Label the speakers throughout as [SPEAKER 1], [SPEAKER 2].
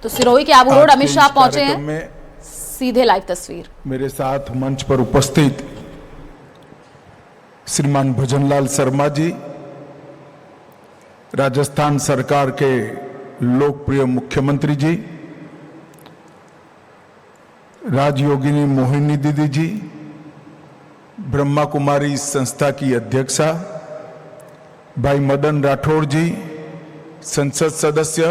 [SPEAKER 1] तो सिरोही के आबू रोड अमित शाह पहुंचे हैं, सीधे लाइव तस्वीर।
[SPEAKER 2] मेरे साथ मंच पर उपस्थित श्रीमान भजनलाल शर्मा जी, राजस्थान सरकार के लोकप्रिय मुख्यमंत्री जी, राजयोगिनी मोहिनी दीदी जी, ब्रह्मा कुमारी संस्था की अध्यक्षा भाई मदन राठौड़ जी, संसद सदस्य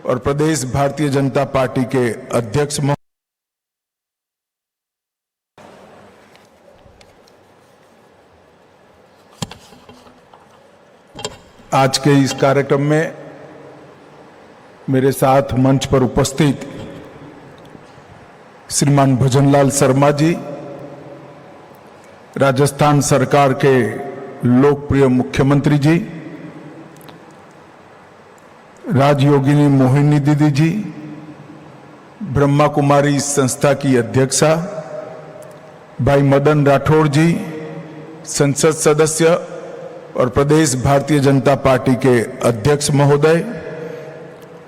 [SPEAKER 2] और प्रदेश भारतीय जनता पार्टी के अध्यक्ष आज के इस कार्यक्रम में मेरे साथ मंच पर उपस्थित श्रीमान भजनलाल शर्मा जी, राजस्थान सरकार के लोकप्रिय मुख्यमंत्री जी, राजयोगिनी मोहिनी दीदी जी, ब्रह्मा कुमारी संस्था की अध्यक्षा भाई मदन राठौड़ जी, संसद सदस्य और प्रदेश भारतीय जनता पार्टी के अध्यक्ष महोदय,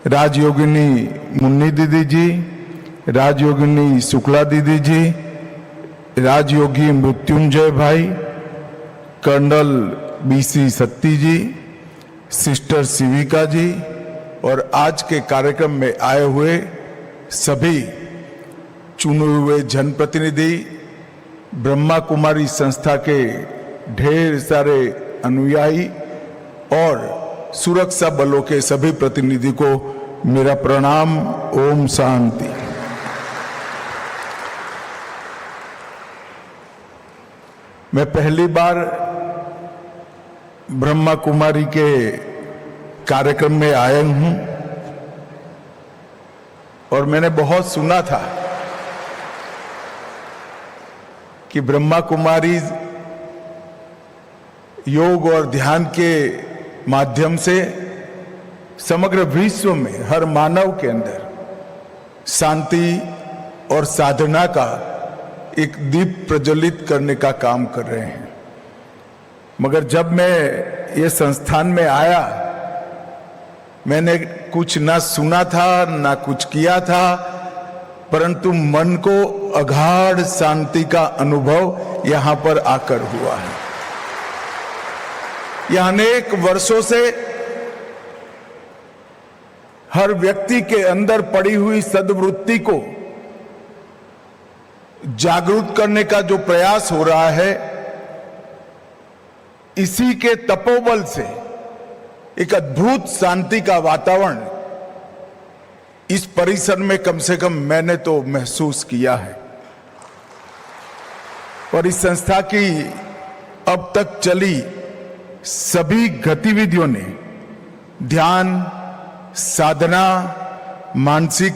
[SPEAKER 2] राजयोगिनी मुन्नी दीदी जी, राजयोगिनी शुक्ला दीदी जी, राजयोगी मृत्युंजय भाई, कर्नल बीसी सत्ती जी, सिस्टर शिविका जी और आज के कार्यक्रम में आए हुए सभी चुने हुए जनप्रतिनिधि, ब्रह्मा कुमारी संस्था के ढेर सारे अनुयायी और सुरक्षा बलों के सभी प्रतिनिधि को मेरा प्रणाम। ओम शांति। मैं पहली बार ब्रह्मा कुमारी के कार्यक्रम में आया हूं और मैंने बहुत सुना था कि ब्रह्मा कुमारी योग और ध्यान के माध्यम से समग्र विश्व में हर मानव के अंदर शांति और साधना का एक दीप प्रज्वलित करने का काम कर रहे हैं। मगर जब मैं ये संस्थान में आया, मैंने कुछ ना सुना था ना कुछ किया था, परंतु मन को अगाध शांति का अनुभव यहां पर आकर हुआ है। यह अनेक वर्षों से हर व्यक्ति के अंदर पड़ी हुई सद्वृत्ति को जागरूक करने का जो प्रयास हो रहा है, इसी के तपोबल से एक अद्भुत शांति का वातावरण इस परिसर में कम से कम मैंने तो महसूस किया है। और इस संस्था की अब तक चली सभी गतिविधियों ने ध्यान, साधना, मानसिक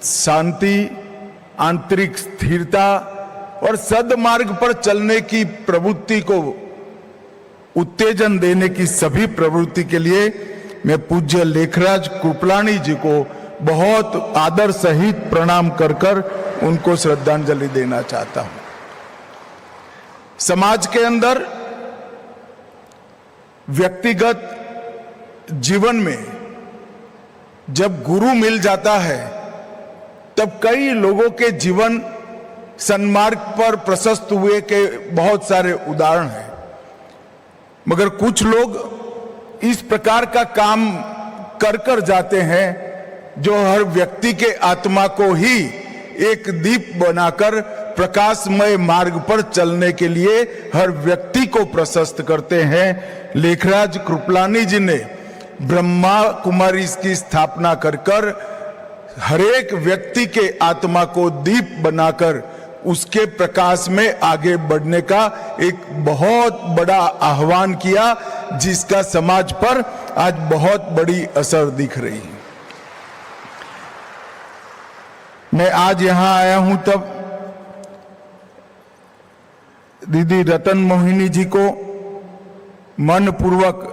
[SPEAKER 2] शांति, आंतरिक स्थिरता और सद्मार्ग पर चलने की प्रवृत्ति को उत्तेजन देने की सभी प्रवृत्ति के लिए मैं पूज्य लेखराज कृपलानी जी को बहुत आदर सहित प्रणाम कर कर उनको श्रद्धांजलि देना चाहता हूं। समाज के अंदर व्यक्तिगत जीवन में जब गुरु मिल जाता है, तब कई लोगों के जीवन सन्मार्ग पर प्रशस्त हुए के बहुत सारे उदाहरण हैं। मगर कुछ लोग इस प्रकार का काम कर कर जाते हैं जो हर व्यक्ति के आत्मा को ही एक दीप बनाकर प्रकाशमय मार्ग पर चलने के लिए हर व्यक्ति को प्रशस्त करते हैं। लेखराज कृपलानी जी ने ब्रह्मा कुमारी की स्थापना कर कर हरेक व्यक्ति के आत्मा को दीप बनाकर उसके प्रकाश में आगे बढ़ने का एक बहुत बड़ा आह्वान किया, जिसका समाज पर आज बहुत बड़ी असर दिख रही है। मैं आज यहां आया हूं तब दीदी रतन मोहिनी जी को मनपूर्वक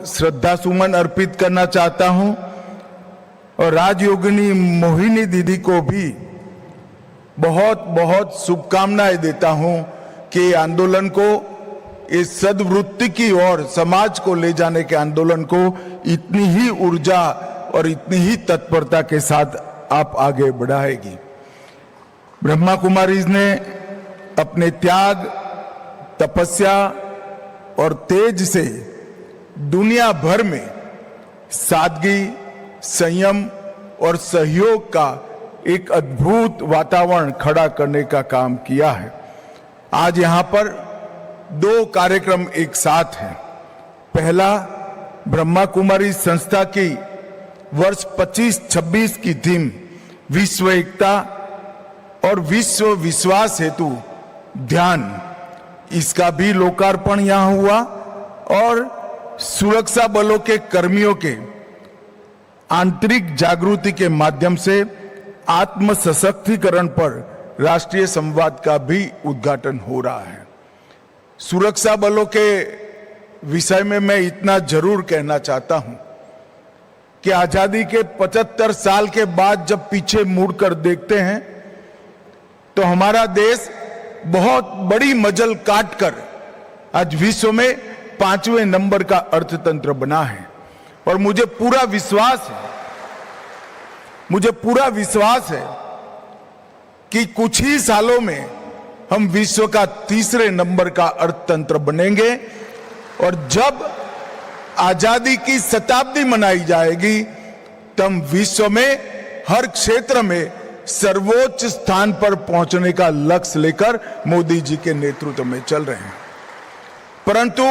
[SPEAKER 2] श्रद्धा सुमन अर्पित करना चाहता हूं और राजयोगिनी मोहिनी दीदी को भी बहुत बहुत शुभकामनाएं देता हूं कि आंदोलन को इस सद्वृत्ति की ओर समाज को ले जाने के आंदोलन को इतनी ही ऊर्जा और इतनी ही तत्परता के साथ आप आगे बढ़ाएगी। ब्रह्मा कुमारीज ने अपने त्याग, तपस्या और तेज से दुनिया भर में सादगी, संयम और सहयोग का एक अद्भुत वातावरण खड़ा करने का काम किया है। आज यहां पर 2 कार्यक्रम एक साथ हैं। पहला, ब्रह्मा कुमारी संस्था की वर्ष 25-26 की थीम विश्व एकता और विश्व विश्वास हेतु ध्यान, इसका भी लोकार्पण यहां हुआ और सुरक्षा बलों के कर्मियों के आंतरिक जागृति के माध्यम से आत्म सशक्तिकरण पर राष्ट्रीय संवाद का भी उद्घाटन हो रहा है। सुरक्षा बलों के विषय में मैं इतना जरूर कहना चाहता हूं कि आजादी के 75 साल के बाद जब पीछे मुड़कर देखते हैं तो हमारा देश बहुत बड़ी मजल काटकर आज विश्व में 5वें नंबर का अर्थतंत्र बना है। और मुझे पूरा विश्वास है कि कुछ ही सालों में हम विश्व का 3रे नंबर का अर्थतंत्र बनेंगे। और जब आजादी की शताब्दी मनाई जाएगी तब विश्व में हर क्षेत्र में सर्वोच्च स्थान पर पहुंचने का लक्ष्य लेकर मोदी जी के नेतृत्व में चल रहे हैं। परंतु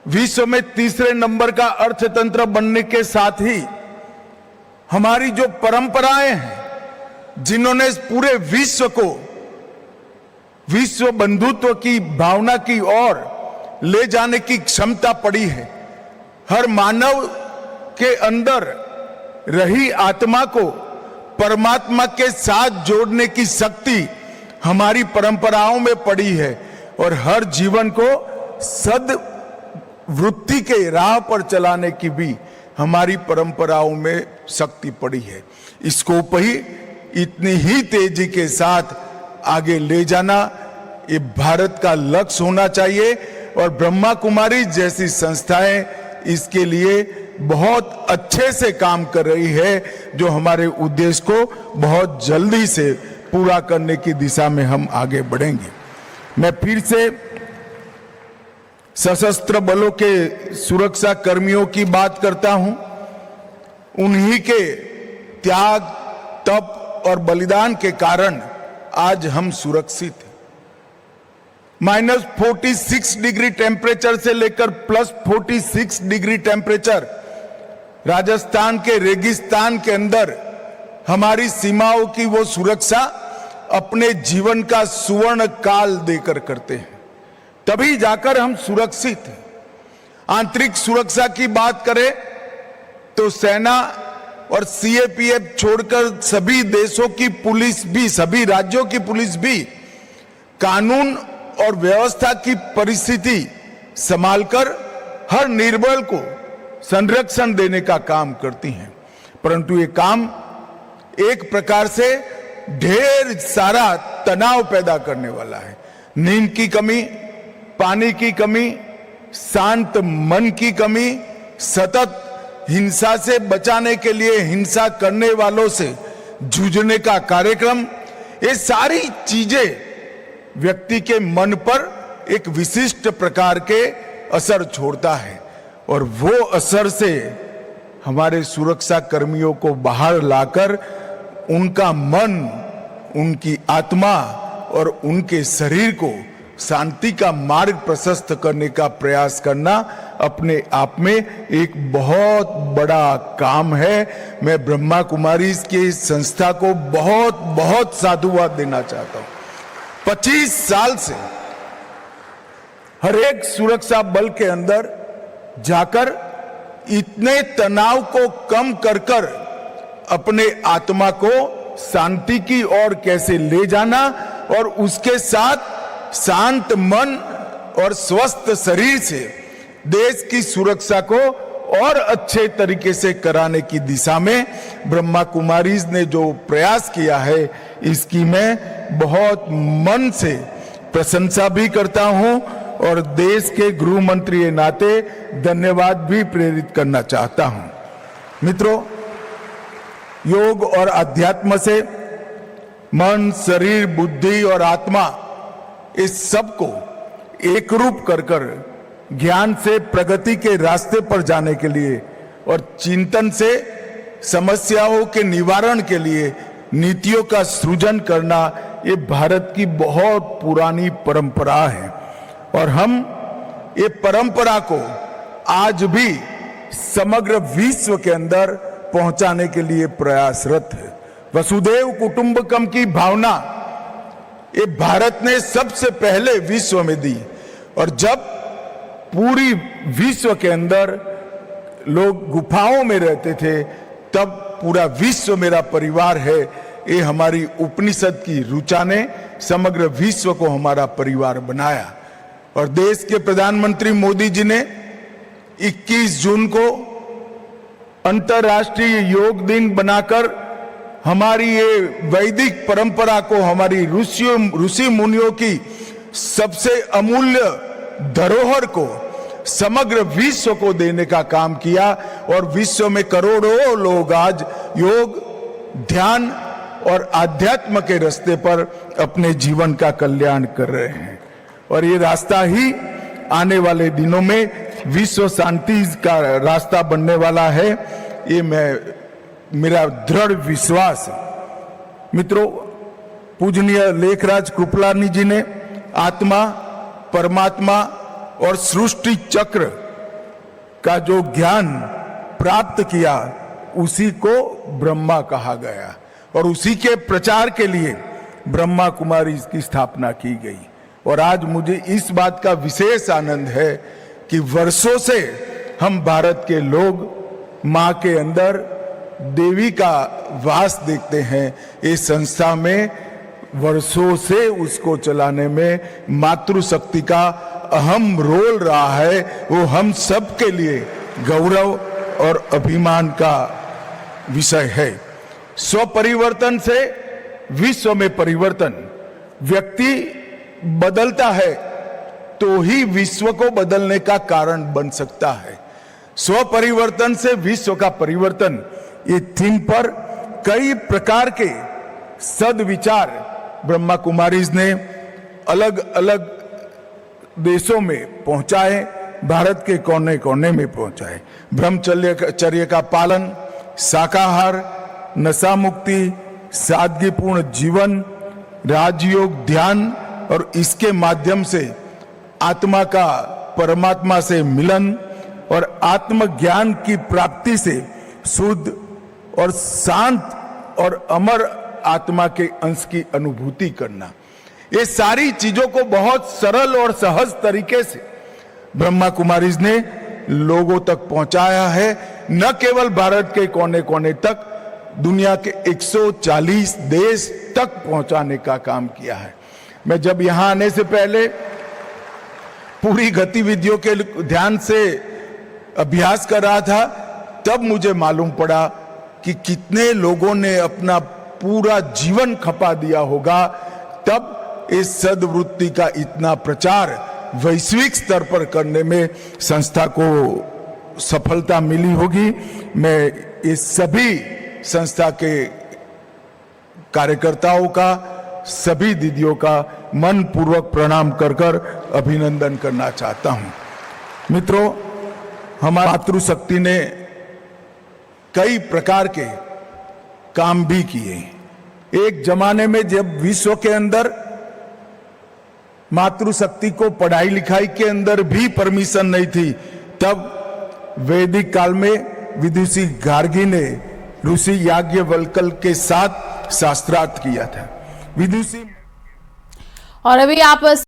[SPEAKER 2] विश्व में 3रे नंबर का अर्थतंत्र बनने के साथ ही हमारी जो परंपराएं हैं, जिन्होंने इस पूरे विश्व को विश्व बंधुत्व की भावना की ओर ले जाने की क्षमता पड़ी है, हर मानव के अंदर रही आत्मा को परमात्मा के साथ जोड़ने की शक्ति हमारी परंपराओं में पड़ी है और हर जीवन को सद वृत्ति के राह पर चलाने की भी हमारी परंपराओं में शक्ति पड़ी है। इसको ही इतनी ही तेजी के साथ आगे ले जाना ये भारत का लक्ष्य होना चाहिए और ब्रह्मा कुमारी जैसी संस्थाएं इसके लिए बहुत अच्छे से काम कर रही है, जो हमारे उद्देश्य को बहुत जल्दी से पूरा करने की दिशा में हम आगे बढ़ेंगे। मैं फिर से सशस्त्र बलों के सुरक्षा कर्मियों की बात करता हूं। उन्हीं के त्याग, तप और बलिदान के कारण आज हम सुरक्षित हैं। -46 डिग्री टेम्परेचर से लेकर +46 डिग्री टेम्परेचर राजस्थान के रेगिस्तान के अंदर हमारी सीमाओं की वो सुरक्षा अपने जीवन का सुवर्ण काल देकर करते हैं, तभी जाकर हम सुरक्षित हैं। आंतरिक सुरक्षा की बात करें तो सेना और सीएपीएफ छोड़कर सभी देशों की पुलिस भी, सभी राज्यों की पुलिस भी कानून और व्यवस्था की परिस्थिति संभालकर हर निर्बल को संरक्षण देने का काम करती हैं। परंतु ये काम एक प्रकार से ढेर सारा तनाव पैदा करने वाला है। नींद की कमी, पानी की कमी, शांत मन की कमी, सतत हिंसा से बचाने के लिए हिंसा करने वालों से जूझने का कार्यक्रम, ये सारी चीजें व्यक्ति के मन पर एक विशिष्ट प्रकार के असर छोड़ता है और वो असर से हमारे सुरक्षा कर्मियों को बाहर लाकर उनका मन, उनकी आत्मा और उनके शरीर को शांति का मार्ग प्रशस्त करने का प्रयास करना अपने आप में एक बहुत बड़ा काम है। मैं ब्रह्मा कुमारी की संस्था को बहुत बहुत साधुवाद देना चाहता हूं। 25 साल से हर एक सुरक्षा बल के अंदर जाकर इतने तनाव को कम कर अपने आत्मा को शांति की ओर कैसे ले जाना और उसके साथ शांत मन और स्वस्थ शरीर से देश की सुरक्षा को और अच्छे तरीके से कराने की दिशा में ब्रह्मा कुमारीज ने जो प्रयास किया है, इसकी मैं बहुत मन से प्रशंसा भी करता हूं और देश के गृह मंत्री के नाते धन्यवाद भी प्रेरित करना चाहता हूं। मित्रों, योग और अध्यात्म से मन, शरीर, बुद्धि और आत्मा इस सब को एक रूप कर ज्ञान से प्रगति के रास्ते पर जाने के लिए और चिंतन से समस्याओं के निवारण के लिए नीतियों का सृजन करना, ये भारत की बहुत पुरानी परंपरा है और हम ये परंपरा को आज भी समग्र विश्व के अंदर पहुंचाने के लिए प्रयासरत है। वसुधैव कुटुंबकम की भावना ये भारत ने सबसे पहले विश्व में दी और जब पूरी विश्व के अंदर लोग गुफाओं में रहते थे तब पूरा विश्व मेरा परिवार है, ये हमारी उपनिषद की ऋचा ने समग्र विश्व को हमारा परिवार बनाया। और देश के प्रधानमंत्री मोदी जी ने 21 जून को अंतर्राष्ट्रीय योग दिन बनाकर हमारी ये वैदिक परंपरा को, हमारी ऋषि मुनियों की सबसे अमूल्य धरोहर को समग्र विश्व को देने का काम किया और विश्व में करोड़ों लोग आज योग, ध्यान और आध्यात्म के रास्ते पर अपने जीवन का कल्याण कर रहे हैं और ये रास्ता ही आने वाले दिनों में विश्व शांति का रास्ता बनने वाला है, ये मेरा दृढ़ विश्वास है। मित्रों, पूजनीय लेखराज कृपलानी जी ने आत्मा, परमात्मा और सृष्टि चक्र का जो ज्ञान प्राप्त किया उसी को ब्रह्मा कहा गया और उसी के प्रचार के लिए ब्रह्मा कुमारी की स्थापना की गई। और आज मुझे इस बात का विशेष आनंद है कि वर्षों से हम भारत के लोग मां के अंदर देवी का वास देखते हैं। इस संस्था में वर्षों से उसको चलाने में मातृशक्ति का अहम रोल रहा है, वो हम सब के लिए गौरव और अभिमान का विषय है। स्व परिवर्तन से विश्व में परिवर्तन। व्यक्ति बदलता है तो ही विश्व को बदलने का कारण बन सकता है। स्व परिवर्तन से विश्व का परिवर्तन, ये थीम पर कई प्रकार के सद्विचार ब्रह्मा कुमारीज ने अलग अलग देशों में पहुंचाए, भारत के कोने कोने में पहुंचाए। ब्रह्मचर्य का पालन, शाकाहार, नशा मुक्ति, सादगीपूर्ण जीवन, राजयोग, ध्यान और इसके माध्यम से आत्मा का परमात्मा से मिलन और आत्मज्ञान की प्राप्ति से शुद्ध और शांत और अमर आत्मा के अंश की अनुभूति करना, ये सारी चीजों को बहुत सरल और सहज तरीके से ब्रह्मा कुमारीज ने लोगों तक पहुंचाया है। न केवल भारत के कोने कोने तक, दुनिया के 140 देश तक पहुंचाने का काम किया है। मैं जब यहां आने से पहले पूरी गतिविधियों के ध्यान से अभ्यास कर रहा था, तब मुझे मालूम पड़ा कि कितने लोगों ने अपना पूरा जीवन खपा दिया होगा, तब इस सद्वृत्ति का इतना प्रचार वैश्विक स्तर पर करने में संस्था को सफलता मिली होगी। मैं इस सभी संस्था के कार्यकर्ताओं का, सभी दीदियों का मन पूर्वक प्रणाम कर अभिनंदन करना चाहता हूं। मित्रों, हमारी मातृशक्ति ने कई प्रकार के काम भी किए। एक जमाने में जब विश्व के अंदर मातृशक्ति को पढ़ाई लिखाई के अंदर भी परमिशन नहीं थी, तब वैदिक काल में विदुषी गार्गी ने ऋषि याज्ञवल्क्य के साथ शास्त्रार्थ किया था। विदुषी
[SPEAKER 1] और अभी आप